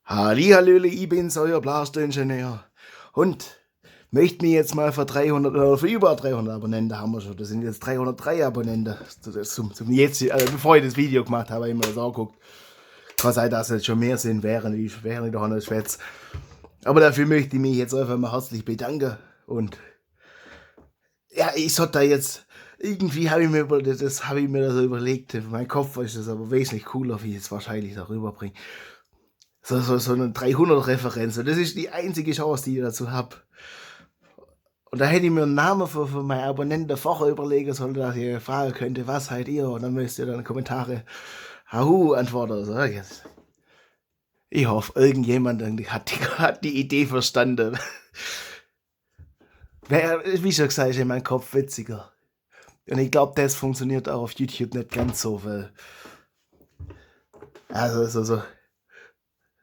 Hallihallöle, ich bin's, euer Blaster-Ingenieur. Und möchte mich jetzt mal für 300 oder für über 300 Abonnenten haben wir schon. Das sind jetzt 303 Abonnenten. Zum jetzt, bevor ich das Video gemacht habe, habe ich mir das angeguckt. Kann sein, dass es jetzt schon mehr sind, während ich da noch schwätze. Aber dafür möchte ich mich jetzt einfach mal herzlich bedanken. Und ja, ich sollte da jetzt, irgendwie habe ich mir das so überlegt. In meinem Kopf ist das aber wesentlich cooler, wie ich es wahrscheinlich darüber bringe. So eine 300-Referenz. Und das ist die einzige Chance, die ich dazu habe. Und da hätte ich mir einen Namen für meine Abonnenten vorher überlegen sollen, dass ich fragen könnte, was seid ihr? Und dann müsst ihr dann in die Kommentare Hahu antworten. Also, jetzt. Ich hoffe, irgendjemand hat die Idee verstanden. Wie schon gesagt, ist in meinem Kopf witziger. Und ich glaube, das funktioniert auch auf YouTube nicht ganz so, weil. Also, so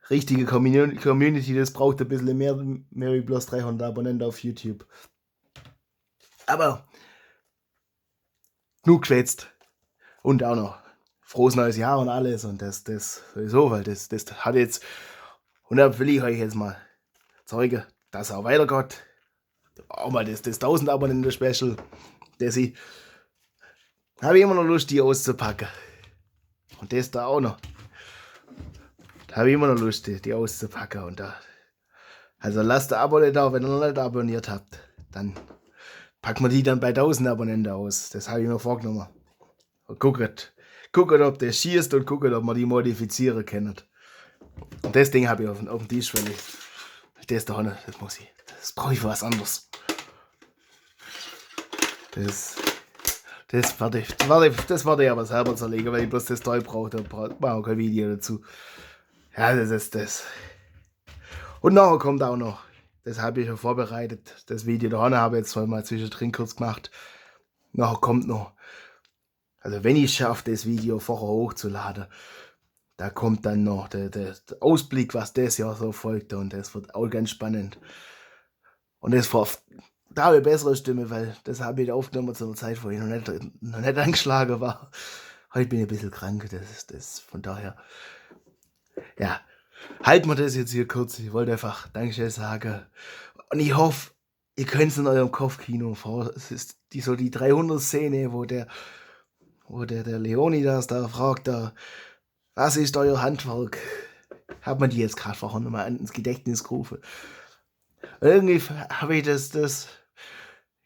richtige Community, das braucht ein bisschen mehr wie bloß 300 Abonnenten auf YouTube. Aber genug geschwätzt. Und auch noch frohes neues Jahr und alles. Und das sowieso, weil das hat jetzt. Und da will ich euch jetzt mal zeigen, dass auch weitergeht. Auch mal das 1000 Abonnenten Special. Das habe ich immer noch Lust, die auszupacken. Und das da auch noch. Da habe ich immer noch Lust, die auszupacken. Und da. Also lasst ein Abo da, wenn ihr noch nicht abonniert habt. Dann packen wir die dann bei 1000 Abonnenten aus. Das habe ich mir vorgenommen. Und guckt, ob der schießt und guckt, ob man die modifizieren kann. Und das Ding habe ich auf dem Tisch, weil das da nicht, das brauche ich für was anderes. Das werde ich aber selber zerlegen, weil ich bloß das Teil brauche, da braucht man auch kein Video dazu. Ja, das ist das. Und nachher kommt auch noch, das habe ich schon vorbereitet, das Video da habe ich jetzt mal zwischendrin kurz gemacht. Nachher kommt noch, also wenn ich es schaffe, das Video vorher hochzuladen, da kommt dann noch der Ausblick, was das Jahr so folgt, und das wird auch ganz spannend. Und das da habe ich eine bessere Stimme, weil das habe ich aufgenommen zu einer Zeit, wo ich noch nicht angeschlagen war. Heute bin ich ein bisschen krank, das von daher. Ja, halten wir das jetzt hier kurz. Ich wollte einfach Dankeschön sagen. Und ich hoffe, ihr könnt es in eurem Kopfkino vor. Es ist die 300-Szene, wo der Leonidas da fragt, was ist euer Handwerk? Hat man die jetzt gerade vorher nochmal ins Gedächtnis gerufen. Irgendwie habe ich das,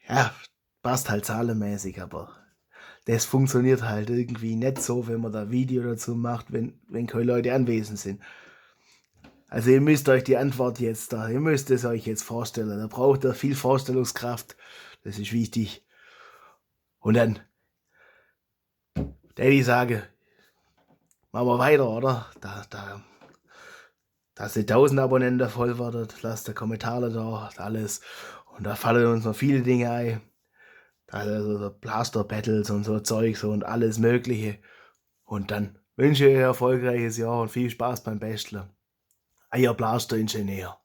ja, passt halt zahlenmäßig, aber das funktioniert halt irgendwie nicht so, wenn man da Video dazu macht, wenn keine Leute anwesend sind. Also ihr müsst euch die Antwort ihr müsst es euch jetzt vorstellen. Da braucht ihr viel Vorstellungskraft, das ist wichtig. Und dann, ich sage, machen wir weiter, oder? Dass die 1000 Abonnenten voll werden, lasst die Kommentare da, alles. Und da fallen uns noch viele Dinge ein. Also so Blaster Battles und so Zeugs und alles Mögliche. Und dann wünsche ich euch ein erfolgreiches Jahr und viel Spaß beim Basteln. Euer Blaster Ingenieur.